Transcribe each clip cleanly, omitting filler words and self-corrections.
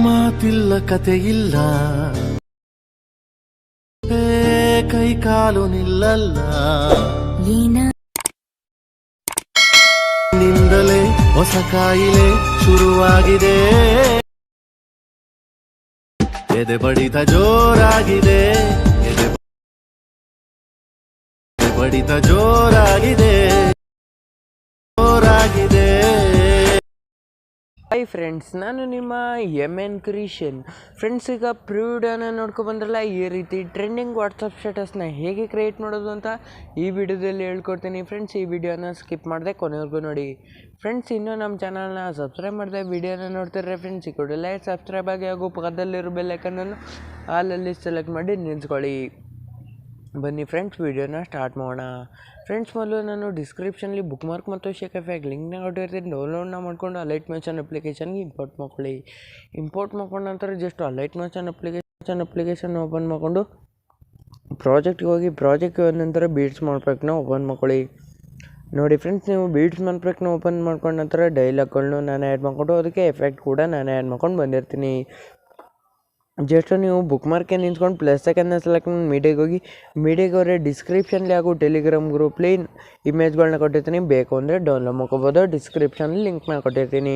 ಮಾತಿಲ್ಲ ಕತೆಯಿಲ್ಲ ಕೈ ಕಾಲು ನಿಲ್ಲಲ್ಲ ನಿಂದಲೇ ಹೊಸ ಕಾಯಿಲೆ ಶುರುವಾಗಿದೆ ಎದೆ ಬಡಿತ ಜೋರಾಗಿದೆ ಎದೆ ಬಡಿತ ಜೋರಾಗಿದೆ ಜೋರಾಗಿದೆ ಹಾಯ್ ಫ್ರೆಂಡ್ಸ್, ನಾನು ನಿಮ್ಮ 𝗕𝗏𝗏 ಫ್ರೆಂಡ್ಸ್. ಈಗ ಪ್ರಿವಿಡಿಯೋನ ನೋಡ್ಕೊಬಂದ್ರಲ್ಲ, ಈ ರೀತಿ ಟ್ರೆಂಡಿಂಗ್ ವಾಟ್ಸಪ್ ಸ್ಟೇಟಸ್ನ ಹೇಗೆ ಕ್ರಿಯೇಟ್ ಮಾಡೋದು ಅಂತ ಈ ವಿಡಿಯೋದಲ್ಲಿ ಹೇಳ್ಕೊಡ್ತೀನಿ ಫ್ರೆಂಡ್ಸ್. ಈ ವಿಡಿಯೋನ ಸ್ಕಿಪ್ ಮಾಡದೆ ಕೊನೆವರೆಗೂ ನೋಡಿ ಫ್ರೆಂಡ್ಸ್. ಇನ್ನೂ ನಮ್ಮ ಚಾನಲ್ನ ಸಬ್ಸ್ಕ್ರೈಬ್ ಮಾಡಿದೆ ವಿಡಿಯೋನ ನೋಡ್ತಿರ್ರೆ ಫ್ರೆಂಡ್ಸ್. ಈ ಕೂಡಲೇ ಸಬ್ಸ್ಕ್ರೈಬ್ ಆಗಿ ಹಾಗೂ ಪಕ್ಕದಲ್ಲಿರೋ ಬೆಲ್ ಐಕನ್ನನ್ನು ಆಲಲ್ಲಿ ಸೆಲೆಕ್ಟ್ ಮಾಡಿ ನಿಲ್ಸ್ಕೊಳ್ಳಿ. ಬನ್ನಿ ಫ್ರೆಂಡ್ಸ್, ವಿಡಿಯೋನ ಸ್ಟಾರ್ಟ್ ಮಾಡೋಣ ಫ್ರೆಂಡ್ಸ್. ಮೊದಲು ನಾನು ಡಿಸ್ಕ್ರಿಪ್ಷನಲ್ಲಿ ಬುಕ್ ಮಾರ್ಕ್ ಮತ್ತು 𝗕𝗏𝗏 ಲಿಂಕ್ನ ಕೊಟ್ಟಿರ್ತೀನಿ. ಡೌನ್ಲೋಡ್ನ ಮಾಡ್ಕೊಂಡು ಅಲೈಟ್ ಮೋಷನ್ ಅಪ್ಲಿಕೇಶನ್ಗೆ ಇಂಪೋರ್ಟ್ ಮಾಡ್ಕೊಳ್ಳಿ. ಇಂಪೋರ್ಟ್ ಮಾಡ್ಕೊಂಡ ನಂತರ just Alight motion application open ಮಾಡಿಕೊಂಡು ಪ್ರಾಜೆಕ್ಟ್ಗೆ ಹೋಗಿ ಪ್ರಾಜೆಕ್ಟ್ ಹೋದ ನಂತರ ಬೀಡ್ಸ್ ಮಾಡ್ಬೇಕನ್ನ ಓಪನ್ ಮಾಡ್ಕೊಳ್ಳಿ. ನೋಡಿ ಫ್ರೆಂಡ್ಸ್, ನೀವು ಬೀಡ್ಸ್ ಮಾಡ್ಬೇಕನ್ನ ಓಪನ್ ಮಾಡ್ಕೊಂಡ ನಂತರ ಡೈಲಾಗ್ಗಳನ್ನೂ ನಾನು ಆ್ಯಡ್ ಮಾಡಿಕೊಂಡು ಅದಕ್ಕೆ ಎಫೆಕ್ಟ್ ಕೂಡ ನಾನು ಆ್ಯಡ್ ಮಾಡ್ಕೊಂಡು ಬಂದಿರ್ತೀನಿ. ಜಸ್ಟ್ ನೀವು ಬುಕ್ ಮಾರ್ಕೆ ನಿಂತ್ಕೊಂಡು +2 ಸೆಲೆಕ್ಟ್ ಮಾಡಿ ಮೀಡಿಯಾಗೆ ಹೋದರೆ ಡಿಸ್ಕ್ರಿಪ್ಷನ್ಲಿ ಹಾಗೂ ಟೆಲಿಗ್ರಾಮ್ ಗ್ರೂಪ್ಲಿ ಇಮೇಜ್ಗಳನ್ನ ಕೊಟ್ಟಿರ್ತೀನಿ. ಬೇಕು ಅಂದರೆ ಡೌನ್ಲೋಡ್ ಮಾಡ್ಕೋಬೋದು. ಡಿಸ್ಕ್ರಿಪ್ಷನಲ್ಲಿ ಲಿಂಕ್ನ ಕೊಟ್ಟಿರ್ತೀನಿ.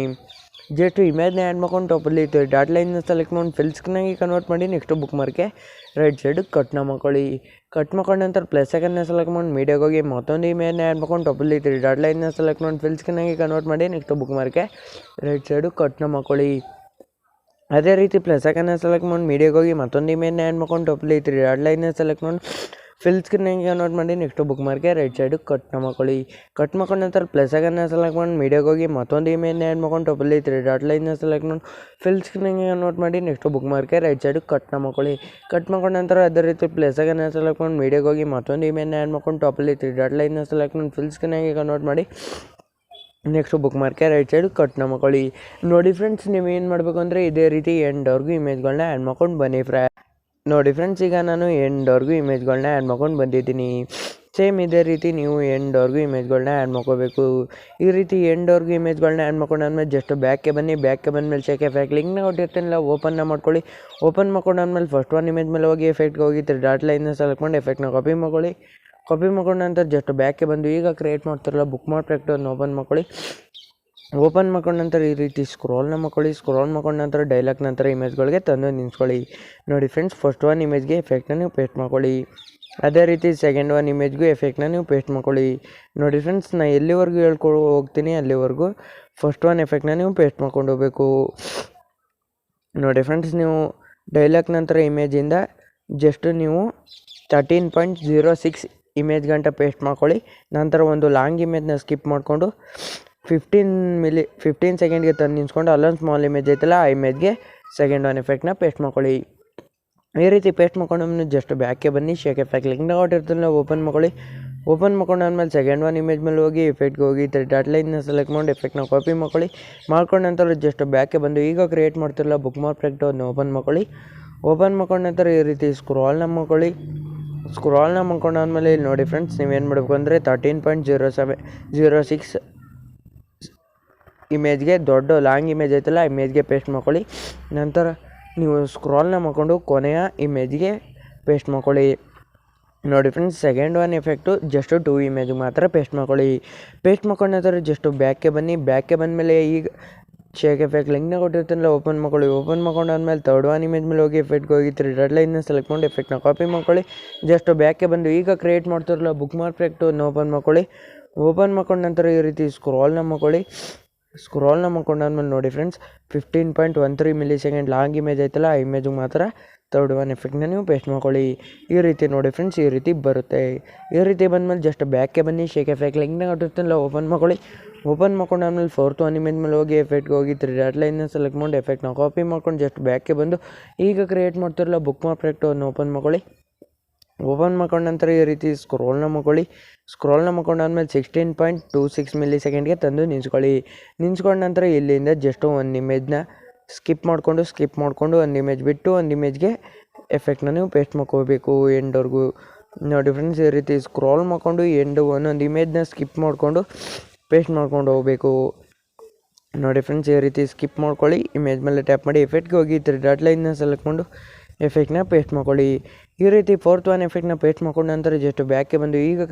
ಜಸ್ಟ್ ಇಮೇಜ್ನ ಆ್ಯಡ್ ಮಾಡ್ಕೊಂಡು ಟಾಪಲ್ಲಿ ಡಾಟ್ ಲೈನ್ನ ಸೆಲೆಕ್ಟ್ ಮಾಡಿ ಫಿಲ್ ಸ್ಕ್ರೀನಾಗಿ ಕನ್ವರ್ಟ್ ಮಾಡಿ ನೆಕ್ಸ್ಟ್ ಬುಕ್ ಮಾರ್ಕೆ ರೈಟ್ ಸೈಡ್ ಕಟ್ನ ಮಾಡ್ಕೊಳ್ಳಿ. ಕಟ್ ಮಾಡ್ಕೊಂಡ ನಂತರ +2 ಸೆಲೆಕ್ಟ್ ಮಾಡಿ ಮೀಡಿಯಾಗೆ ಹೋಗಿ ಮತ್ತೊಂದು ಇಮೇಜ್ನ ಆ್ಯಡ್ ಮಾಡ್ಕೊಂಡು ಟಾಪಲ್ಲಿ ಡಾಟ್ ಲೈನ್ನ ಸೆಲೆಕ್ಟ್ ಮಾಡಿ ಫಿಲ್ ಸ್ಕ್ರೀನಾಗಿ ಕನ್ವರ್ಟ್ ಮಾಡಿ ನೆಕ್ಸ್ಟ್ ಬುಕ್ ಮಾರ್ಕೆ ರೈಟ್ ಸೈಡು ಕಟ್ನ ಮಾಡ್ಕೊಳ್ಳಿ. ಅದೇ ರೀತಿ +2 ಸೆಲೆಕ್ಟ್ ಮಾಡಿ ಮೀಡಿಯಾಗೆ ಹೋಗಿ ಮತ್ತೊಂದು ಇಮೇಜ್ನ ಆ್ಯಡ್ ಮಾಡ್ಕೊಂಡು ಟಾಪಲ್ಲಿ ಡಾಟ್ ಲೈನ್ನ ಸೆಲೆಕ್ಟ್ ಮಾಡಿ ಫಿಲ್ ಸ್ಕ್ರೀನಾಗಿ ಕನ್ವರ್ಟ್ ಮಾಡಿ ನೆಕ್ಸ್ಟ್ ಬುಕ್ ಮಾರ್ಕೆ ರೈಟ್ ಸೈಡು ಕಟ್ನ ಮಾಡ್ಕೊಳ್ಳಿ. ಕಟ್ ಮಾಡ್ಕೊಂಡ ನಂತರ +2 ಸೆಲೆಕ್ಟ್ ಮಾಡಿ ಮೀಡಿಯಾಗೆ ಹೋಗಿ ಮತ್ತೊಂದು ಇಮೇಜ್ನ ಆ್ಯಡ್ ಮಾಡ್ಕೊಂಡು ಟಾಪಲ್ಲಿ ಡಾಟ್ ಲೈನ್ನ ಸೆಲೆಕ್ಟ್ ಮಾಡಿ ಫಿಲ್ ಸ್ಕ್ರೀನಾಗಿ ಕನ್ವರ್ಟ್ ಮಾಡಿ ನೆಕ್ಸ್ಟ್ ಬುಕ್ ಮಾರ್ಕೆ ರೈಟ್ ಸೈಡು ಕಟ್ನ ಮಾಡ್ಕೊಳ್ಳಿ. ಕಟ್ ಮಾಡ್ಕೊಂಡ ನಂತರ ಅದೇ ರೀತಿ +2 ಸೆಲೆಕ್ಟ್ ಮಾಡಿ ಮೀಡಿಯಾಗೆ ಹೋಗಿ ಮತ್ತೊಂದು ಇಮೇಜ್ನ ಆ್ಯಡ್ ಮಾಡ್ಕೊಂಡು ಟಾಪಲ್ಲಿ ಡಾಟ್ ಲೈನ್ನ ಸೆಲೆಕ್ಟ್ ಮಾಡಿ ಫಿಲ್ ಸ್ಕ್ರೀನಾಗಿ ಕನ್ವರ್ಟ್ ಮಾಡಿ ನೆಕ್ಸ್ಟ್ ಬುಕ್ ಮಾರ್ಕೆ ರೈಟ್ ಸೈಡ್ ಕಟ್ನ ಮಾಡ್ಕೊಳ್ಳಿ. ನೋಡಿ ಫ್ರೆಂಡ್ಸ್, ನೀವು ಏನು ಮಾಡಬೇಕು ಅಂದರೆ ಇದೇ ರೀತಿ ಎಂಡ್ವರೆಗೂ ಇಮೇಜ್ಗಳನ್ನ ಆ್ಯಡ್ ಮಾಡ್ಕೊಂಡು ಬನ್ನಿ ನೋಡಿ ಫ್ರೆಂಡ್ಸ್, ಈಗ ನಾನು ಎಂಡ್ವರೆಗೂ ಇಮೇಜ್ಗಳನ್ನ ಆ್ಯಡ್ ಮಾಡ್ಕೊಂಡು ಬಂದಿದ್ದೀನಿ. ಸೇಮ್ ಇದೇ ರೀತಿ ನೀವು ಎಂಡ್ವರೆಗೂ ಇಮೇಜ್ಗಳನ್ನ ಆ್ಯಡ್ ಮಾಡ್ಕೋಬೇಕು. ಈ ರೀತಿ ಎಂಡ್ವರೆಗೂ ಇಮೇಜ್ಗಳನ್ನ ಆ್ಯಡ್ ಮಾಡ್ಕೊಂಡಾದ್ಮೇಲೆ ಜಸ್ಟ್ ಬ್ಯಾಕ್ಗೆ ಬನ್ನಿ. ಬ್ಯಾಕ್ಗೆ ಬಂದಮೇಲೆ 𝗕𝗏𝗏 ಲಿಂಕ್ನ ಕೊಟ್ಟಿರ್ತೀನಿಲ್ಲ, ಓಪನ್ನ ಮಾಡ್ಕೊಳ್ಳಿ. ಓಪನ್ ಮಾಡ್ಕೊಂಡಾದ್ಮೇಲೆ ಫಸ್ಟ್ ಒನ್ ಇಮೇಜ್ ಮೇಲೆ ಹೋಗಿ ಎಫೆಕ್ಟ್ಗೆ ಹೋಗಿ ಡಾಟ್ ಲೈನ್ನ ಸೆಲೆಕ್ಟ್ ಮಾಡಿ ಎಫೆಕ್ಟ್ನ ಕಾಪಿ ಮಾಡ್ಕೊಳ್ಳಿ. ಕಾಪಿ ಮಾಡ್ಕೊಂಡ ನಂತರ ಜಸ್ಟ್ ಬ್ಯಾಕ್ಗೆ ಬಂದು ಈಗ ಕ್ರಿಯೇಟ್ ಮಾಡ್ತಿರಲ್ಲ ಬುಕ್ ಮಾರ್ಕ್ ಪ್ರಾಜೆಕ್ಟನ್ನು ಓಪನ್ ಮಾಡ್ಕೊಳ್ಳಿ. ಓಪನ್ ಮಾಡ್ಕೊಂಡ ನಂತರ ಈ ರೀತಿ ಸ್ಕ್ರೋಲ್ನ ಮಾಡ್ಕೊಳ್ಳಿ. ಸ್ಕ್ರೋಲ್ ಮಾಡ್ಕೊಂಡ ನಂತರ ಡೈಲಾಗ್ ನಂತರ ಇಮೇಜ್ಗಳಿಗೆ ತಂದು ನಿಲ್ಸ್ಕೊಳ್ಳಿ. ನೋಡಿ ಫ್ರೆಂಡ್ಸ್, ಫಸ್ಟ್ ಒನ್ ಇಮೇಜ್ಗೆ ಎಫೆಕ್ಟ್ನ ನೀವು ಪೇಸ್ಟ್ ಮಾಡ್ಕೊಳ್ಳಿ. ಅದೇ ರೀತಿ ಸೆಕೆಂಡ್ ಒನ್ ಇಮೇಜ್ಗೂ ಎಫೆಕ್ಟ್ನ ನೀವು ಪೇಸ್ಟ್ ಮಾಡ್ಕೊಳ್ಳಿ. ನೋಡಿ ಫ್ರೆಂಡ್ಸ್, ನಾನು ಎಲ್ಲಿವರೆಗೂ ಹೇಳ್ಕೊಂಡು ಹೋಗ್ತೀನಿ ಅಲ್ಲಿವರೆಗೂ ಫಸ್ಟ್ ಒನ್ ಎಫೆಕ್ಟ್ನ ನೀವು ಪೇಸ್ಟ್ ಮಾಡ್ಕೊಂಡು ಹೋಗಬೇಕು. ನೋಡಿ ಫ್ರೆಂಡ್ಸ್, ನೀವು ಡೈಲಾಗ್ ನಂತರ ಇಮೇಜಿಂದ ಜಸ್ಟ್ ನೀವು 13.06 ಇಮೇಜ್ ಗಂಟ ಪೇಸ್ಟ್ ಮಾಡ್ಕೊಳ್ಳಿ. ನಂತರ ಒಂದು ಲಾಂಗ್ ಇಮೇಜ್ನ ಸ್ಕಿಪ್ ಮಾಡಿಕೊಂಡು 15 ಸೆಕೆಂಡ್ಗೆ ತಂದು ನಿಲ್ಸ್ಕೊಂಡು ಅಲ್ಲೊಂದು ಸ್ಮಾಲ್ ಇಮೇಜ್ ಐತಲ್ಲ ಆ ಇಮೇಜ್ಗೆ ಸೆಕೆಂಡ್ ಒನ್ ಎಫೆಕ್ಟ್ನ ಪೇಸ್ಟ್ ಮಾಡ್ಕೊಳ್ಳಿ. ಈ ರೀತಿ ಪೇಸ್ಟ್ ಮಾಡ್ಕೊಂಡು ಜಸ್ಟ್ ಬ್ಯಾಕ್ಗೆ ಬನ್ನಿ. 𝗕𝗏𝗏 ಲಿಂಕ್ನ ಕೊಟ್ಟಿರ್ತಿಲ್ಲ, ಓಪನ್ ಮಾಡ್ಕೊಳ್ಳಿ. ಓಪನ್ ಮಾಡ್ಕೊಂಡಾದ್ಮೇಲೆ ಸೆಕೆಂಡ್ ಒನ್ ಇಮೇಜ್ ಮೇಲೆ ಹೋಗಿ ಎಫೆಕ್ಟ್ಗೆ ಹೋಗಿ ಡಾಟ್ ಲೈನ್ನ ಸೆಲೆಕ್ಟ್ ಮಾಡಿ ಎಫೆಕ್ಟ್ನ ಕಾಪಿ ಮಾಡ್ಕೊಳ್ಳಿ. ಮಾಡ್ಕೊಂಡ ನಂತರ ಜಸ್ಟ್ ಬ್ಯಾಕ್ಗೆ ಬಂದು ಈಗ ಕ್ರಿಯೇಟ್ ಮಾಡ್ತಿರಲ್ಲ ಬುಕ್ ಮಾರ್ಕ್ ಪ್ರಾಜೆಕ್ಟನ್ನು ಓಪನ್ ಮಾಡ್ಕೊಳ್ಳಿ. ಓಪನ್ ಮಾಡ್ಕೊಂಡ ನಂತರ ಈ ರೀತಿ ಸ್ಕ್ರಾಲ್ನ ಮಾಡ್ಕೊಳ್ಳಿ. ಸ್ಕ್ರಾಲ್ನ ಮಾಡ್ಕೊಂಡಾದ್ಮೇಲೆ ಇಲ್ಲಿ ನೋಡಿ ಫ್ರೆಂಡ್ಸ್, ನೀವೇನು ಮಾಡಬೇಕು ಅಂದರೆ 13.06 ಇಮೇಜ್ಗೆ ದೊಡ್ಡ ಲಾಂಗ್ ಇಮೇಜ್ ಐತಲ್ಲ ಇಮೇಜ್ಗೆ ಪೇಸ್ಟ್ ಮಾಡ್ಕೊಳ್ಳಿ. ನಂತರ ನೀವು ಸ್ಕ್ರಾಲ್ನ ಮಾಡ್ಕೊಂಡು ಕೊನೆಯ ಇಮೇಜ್ಗೆ ಪೇಸ್ಟ್ ಮಾಡ್ಕೊಳ್ಳಿ. ನೋಡಿ friends, second one effect just 2 ಇಮೇಜ್ಗೆ ಮಾತ್ರ ಪೇಸ್ಟ್ ಮಾಡ್ಕೊಳ್ಳಿ. ಪೇಸ್ಟ್ ಮಾಡ್ಕೊಂಡ ನಂತರ ಜಸ್ಟ್ ಬ್ಯಾಕ್ಗೆ ಬನ್ನಿ. ಬ್ಯಾಕ್ಗೆ ಬಂದಮೇಲೆ ಈಗ 𝗕𝗏𝗏 ಲಿಂಕ್ನ ಕೊಟ್ಟಿರ್ತೀನಲ್ಲ, ಓಪನ್ ಮಾಡ್ಕೊಳ್ಳಿ. ಓಪನ್ ಮಾಡ್ಕೊಂಡಾದ್ಮೇಲೆ ಥರ್ಡ್ ಒನ್ ಇಮೇಜ್ ಮೇಲೆ ಹೋಗಿ ಎಫೆಕ್ಟ್ಗೆ ಹೋಗಿ ಡಾಟ್ ಲೈನ್ನ ಸೆಲೆಕ್ಟ್ ಮಾಡಿ ಎಫೆಕ್ಟ್ನ ಕಾಪಿ ಮಾಡ್ಕೊಳ್ಳಿ. ಜಸ್ಟ್ ಬ್ಯಾಕ್ಗೆ ಬಂದು ಈಗ ಕ್ರಿಯೇಟ್ ಮಾಡ್ತಿರಲ್ಲ ಬುಕ್ ಮಾರ್ಕ್ ಪ್ರಾಜೆಕ್ಟನ್ನು ಓಪನ್ ಮಾಡ್ಕೊಳ್ಳಿ. ಓಪನ್ ಮಾಡ್ಕೊಂಡ ನಂತರ ಈ ರೀತಿ ಸ್ಕ್ರಾಲ್ನ ಮಾಡ್ಕೊಳ್ಳಿ. ಸ್ಕ್ರಾಲ್ನ ಮಾಡ್ಕೊಂಡಾದ್ಮೇಲೆ ನೋಡಿ ಫ್ರೆಂಡ್ಸ್, 15.13 ಮಿಲಿಸೆಕೆಂಡ್ ಲಾಂಗ್ ಇಮೇಜ್ ಐತಲ್ಲ ಆ ಇಮೇಜಿಗೆ ಮಾತ್ರ ಥರ್ಡ್ ಒನ್ ಎಫೆಕ್ಟ್ನ ನೀವು ಪೇಸ್ಟ್ ಮಾಡ್ಕೊಳ್ಳಿ. ಈ ರೀತಿ ನೋಡಿ ಫ್ರೆಂಡ್ಸ್, ಈ ರೀತಿ ಬರುತ್ತೆ. ಈ ರೀತಿ ಬಂದಮೇಲೆ ಜಸ್ಟ್ ಬ್ಯಾಕ್ಗೆ ಬನ್ನಿ. 𝗕𝗏𝗏 ಲಿಂಕ್ನ ಕೊಟ್ಟಿರ್ತೀನಲ್ಲ, ಓಪನ್ ಮಾಡ್ಕೊಳ್ಳಿ. ಓಪನ್ ಮಾಡ್ಕೊಂಡಾದ್ಮೇಲೆ ಫೋರ್ತ್ ಒನ್ ಇಮೇಜ್ ಮೇಲೆ ಹೋಗಿ ಎಫೆಕ್ಟ್ಗೆ ಹೋಗಿ ಡಾಟ್ ಲೈನ್ನ ಸೆಲೆಕ್ಟ್ ಮಾಡಿ ಎಫೆಕ್ಟ್ನ ಕಾಪಿ ಮಾಡ್ಕೊಂಡು ಜಸ್ಟ್ ಬ್ಯಾಕ್ಗೆ ಬಂದು ಈಗ ಕ್ರಿಯೇಟ್ ಮಾಡ್ತಿರಲ್ಲ ಬುಕ್ ಮಾರ್ಕ್ ಪ್ರಾಜೆಕ್ಟನ್ನು ಓಪನ್ ಮಾಡ್ಕೊಳ್ಳಿ. ಓಪನ್ ಮಾಡ್ಕೊಂಡ ನಂತರ ಈ ರೀತಿ ಸ್ಕ್ರೋಲ್ನ ಮಾಡ್ಕೊಳ್ಳಿ. ಸ್ಕ್ರೋಲ್ನ ಮಾಡ್ಕೊಂಡಾದ್ಮೇಲೆ 16.26 ಮಿಲಿಸೆಕೆಂಡ್ಗೆ ತಂದು ನಿಲ್ಸ್ಕೊಳ್ಳಿ. ನಿಲ್ಸ್ಕೊಂಡ ನಂತರ ಇಲ್ಲಿಂದ ಜಸ್ಟ್ ಒಂದು ಇಮೇಜ್ನ ಸ್ಕಿಪ್ ಮಾಡಿಕೊಂಡು ಒಂದು ಇಮೇಜ್ ಬಿಟ್ಟು ಒಂದು ಇಮೇಜ್ಗೆ ಎಫೆಕ್ಟ್ನ ನೀವು ಪೇಸ್ಟ್ ಮಾಡ್ಕೋಬೇಕು ಎಂಡ್ವರೆಗೂ. ನೋಡಿ ಫ್ರೆಂಡ್ಸ್, ಈ ರೀತಿ ಸ್ಕ್ರಾಲ್ ಮಾಡ್ಕೊಂಡು ಒಂದೊಂದು ಇಮೇಜ್ನ ಸ್ಕಿಪ್ ಮಾಡಿಕೊಂಡು ಪೇಸ್ಟ್ ಮಾಡ್ಕೊಂಡು ಹೋಗಬೇಕು. ನೋಡಿ ಫ್ರೆಂಡ್ಸ್, ಈ ರೀತಿ ಸ್ಕಿಪ್ ಮಾಡ್ಕೊಳ್ಳಿ. ಇಮೇಜ್ ಮೇಲೆ ಟ್ಯಾಪ್ ಮಾಡಿ ಎಫೆಕ್ಟ್ಗೆ ಹೋಗಿ 3 ಡಾಟ್ ಲೈನ್ನ ಸೆಲೆಕ್ಟ್ ಮಾಡಿ ಎಫೆಕ್ಟ್ನ ಪೇಸ್ಟ್ ಮಾಡ್ಕೊಳ್ಳಿ. ಈ ರೀತಿ 4th ಒನ್ ಎಫೆಕ್ಟ್ನ ಪೇಸ್ಟ್ ಮಾಡ್ಕೊಂಡ ನಂತರ ಜಸ್ಟ್ ಬ್ಯಾಕ್ಗೆ ಬಂದು ಈಗ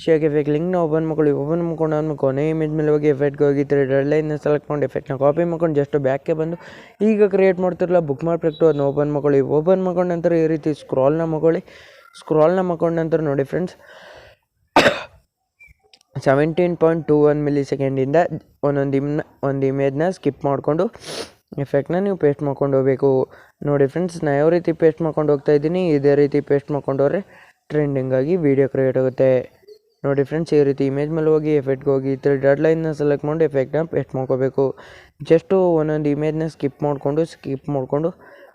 ಶೇಕ್ ಎಫೆಕ್ಟ್ ಲಿಂಕ್ನ ಓಪನ್ ಮಾಡ್ಕೊಳ್ಳಿ. ಓಪನ್ ಮಾಡ್ಕೊಂಡು ಕೊನೆ ಇಮೇಜ್ ಮೇಲೆ ಹೋಗಿ ಎಫೆಕ್ಟ್ಗೆ ಹೋಗಿ 3 ಡಾಟ್ ಲೈನ್ನ ಸೆಲೆಕ್ಟ್ ಮಾಡಿ ಎಫೆಕ್ಟ್ನ ಕಾಪಿ ಮಾಡ್ಕೊಂಡು ಜಸ್ಟ್ ಬ್ಯಾಕ್ಗೆ ಬಂದು ಈಗ ಕ್ರಿಯೇಟ್ ಮಾಡ್ತಿರಲ್ಲ ಬುಕ್ ಮಾರ್ಕ್ ಎಫೆಕ್ಟು ಅದನ್ನ ಓಪನ್ ಮಾಡ್ಕೊಳ್ಳಿ. ಓಪನ್ ಮಾಡ್ಕೊಂಡ ನಂತರ ಈ ರೀತಿ ಸ್ಕ್ರಾಲ್ನ ಮಾಡ್ಕೊಳ್ಳಿ. ಸ್ಕ್ರಾಲ್ನ ಮಾಡ್ಕೊಂಡ ನಂತರ ನೋಡಿ ಫ್ರೆಂಡ್ಸ್, 17.21 ಮಿಲಿ ಸೆಕೆಂಡಿಂದ ಒಂದು ಇಮೇಜ್ನ ಸ್ಕಿಪ್ ಮಾಡಿಕೊಂಡು ಎಫೆಕ್ಟ್ನ ನೀವು ಪೇಸ್ಟ್ ಮಾಡ್ಕೊಂಡು ಹೋಗಬೇಕು. ನೋಡಿ ಫ್ರೆಂಡ್ಸ್, ನಾನು ಯಾವ ರೀತಿ ಪೇಸ್ಟ್ ಮಾಡ್ಕೊಂಡು ಹೋಗ್ತಾ ಇದ್ದೀನಿ ಇದೇ ರೀತಿ ಪೇಸ್ಟ್ ಮಾಡ್ಕೊಂಡು ಹೋದ್ರೆ ಟ್ರೆಂಡಿಂಗಾಗಿ ವೀಡಿಯೋ ಕ್ರಿಯೇಟ್ ಆಗುತ್ತೆ. ನೋಡಿ ಫ್ರೆಂಡ್ಸ್, ಈ ರೀತಿ ಇಮೇಜ್ ಮೇಲೆ ಹೋಗಿ ಎಫೆಕ್ಟ್ಗೆ ಹೋಗಿ 3 ಡಾಟ್ ಲೈನ್ನ ಸೆಲೆಕ್ಟ್ ಮಾಡಿ ಎಫೆಕ್ಟ್ನ ಪೇಸ್ಟ್ ಮಾಡ್ಕೋಬೇಕು. ಜಸ್ಟು ಒಂದೊಂದು ಇಮೇಜ್ನ ಸ್ಕಿಪ್ ಮಾಡಿಕೊಂಡು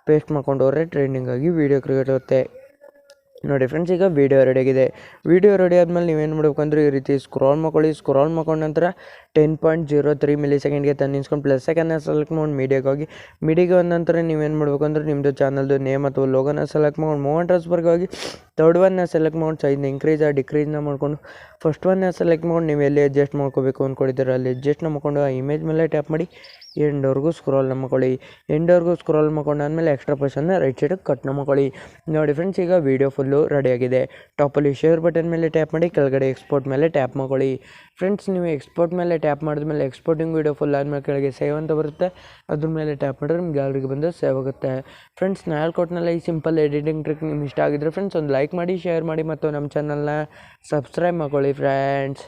ಪೇಸ್ಟ್ ಮಾಡ್ಕೊಂಡು ಹೋದ್ರೆ ಟ್ರೆಂಡಿಂಗಾಗಿ ವೀಡಿಯೋ ಕ್ರಿಯೇಟ್ ಆಗುತ್ತೆ. ನೋಡಿ ಫ್ರೆಂಡ್ಸ್, ಈಗ ವೀಡಿಯೋ ರೆಡಿಯಾಗಿದೆ. ವೀಡಿಯೋ ರೆಡಿ ಆದಮೇಲೆ ನೀವೇನು ಮಾಡಬೇಕಂದ್ರೆ ಈ ರೀತಿ ಸ್ಕ್ರಾಲ್ ಮಾಡ್ಕೊಳ್ಳಿ. ಸ್ಕ್ರಾಲ್ ಮಾಡ್ಕೊಂಡ ನಂತರ 10.03 ಮಿಲಿ ಸೆಕೆಂಡ್ಗೆ ನಿಲ್ಸ್ಕೊಂಡು ಪ್ಲಸ್ ಸೆಕೆಂಡ್ನ ಸೆಲೆಕ್ಟ್ ಮಾಡಿ ಮೀಡಿಯಾಗೆ ಬಂದ ನಂತರ ನೀವೇನು ಮಾಡಬೇಕಂದ್ರೆ ನಿಮ್ಮದು ಚಾನಲ್ದು ನೇಮ್ ಅಥವಾ ಲೋಗೋನ ಸೆಲೆಕ್ಟ್ ಮಾಡ್ಕೊಂಡು ಮೂವ್ ಆ್ಯಂಡ್ ಟ್ರಾನ್ಸ್ಫರ್ಗೆ ಹೋಗಿ 3rd ಒನ್ನ ಸೆಲೆಕ್ಟ್ ಮಾಡ್ಕೊಂಡು ಸೈಜ್ನ ಇನ್ಕ್ರೀಸ್ ಡಿಕ್ರೀಸ್ನ ಮಾಡ್ಕೊಂಡು 1st ಒನ್ನ ಸೆಲೆಕ್ಟ್ ಮಾಡಿ ನೀವು ಎಲ್ಲಿ ಅಡ್ಜಸ್ಟ್ ಮಾಡ್ಕೋಬೇಕು ಅಂದ್ಕೊಂಡಿದ್ದೀರ ಅಲ್ಲಿ ಅಡ್ಜಸ್ಟ್ನ ಮಾಡ್ಕೊಂಡು ಆ ಇಮೇಜ್ ಮೇಲೆ ಟ್ಯಾಪ್ ಮಾಡಿ ಎಂಡ್ವರೆಗೂ ಸ್ಕ್ರಾಲ್ನ ಮಾಡ್ಕೊಳ್ಳಿ. ಎಂಡ್ವರೆಗೂ ಸ್ಕ್ರಾಲ್ ಮಾಡ್ಕೊಂಡಾದ್ಮೇಲೆ ಎಕ್ಸ್ಟ್ರಾ ಪೋರ್ಷನ್ನ ರೈಟ್ ಸೈಡಿಗೆ ಕಟ್ನ ಮಾಡ್ಕೊಳ್ಳಿ. ನೋಡಿ ಫ್ರೆಂಡ್ಸ್, ಈಗ ವೀಡಿಯೋ ಫುಲ್ಲು ರೆಡಿಯಾಗಿದೆ. ಟಾಪಲ್ಲಿ ಶೇರ್ ಬಟನ್ ಮೇಲೆ ಟ್ಯಾಪ್ ಮಾಡಿ ಕೆಳಗಡೆ ಎಕ್ಸ್ಪೋರ್ಟ್ ಮೇಲೆ ಟ್ಯಾಪ್ ಮಾಡ್ಕೊಳ್ಳಿ. ಫ್ರೆಂಡ್ಸ್, ನೀವು ಎಕ್ಸ್ಪೋರ್ಟ್ ಮೇಲೆ ಟ್ಯಾಪ್ ಮಾಡಿದ್ಮೇಲೆ ಎಕ್ಸ್ಪೋರ್ಟಿಂಗ್ ವೀಡಿಯೋ ಫುಲ್ ಆದಮೇಲೆ ಕೆಳಗೆ ಸೇವ್ ಅಂತ ಬರುತ್ತೆ. ಅದ್ರ ಮೇಲೆ ಟ್ಯಾಪ್ ಮಾಡಿದ್ರೆ ನಿಮ್ಗೆ ಗ್ಯಾಲರಿಗೆ ಬಂದು ಸೇವ್ ಆಗುತ್ತೆ. ಫ್ರೆಂಡ್ಸ್, ನಾನು ಹೇಳ್ಕೊಟ್ನಲ್ಲ ಈ ಸಿಂಪಲ್ ಎಡಿಟಿಂಗ್ ಟ್ರಿಕ್ ನಿಮ್ಗೆ ಇಷ್ಟ ಆಗಿದ್ರೆ ಫ್ರೆಂಡ್ಸ್ ಒಂದು ಲೈಕ್ ಮಾಡಿ, ಶೇರ್ ಮಾಡಿ ಮತ್ತು ನಮ್ಮ ಚಾನಲ್ನ ಸಬ್ಸ್ಕ್ರೈಬ್ ಮಾಡ್ಕೊಳ್ಳಿ ಫ್ರೆಂಡ್ಸ್.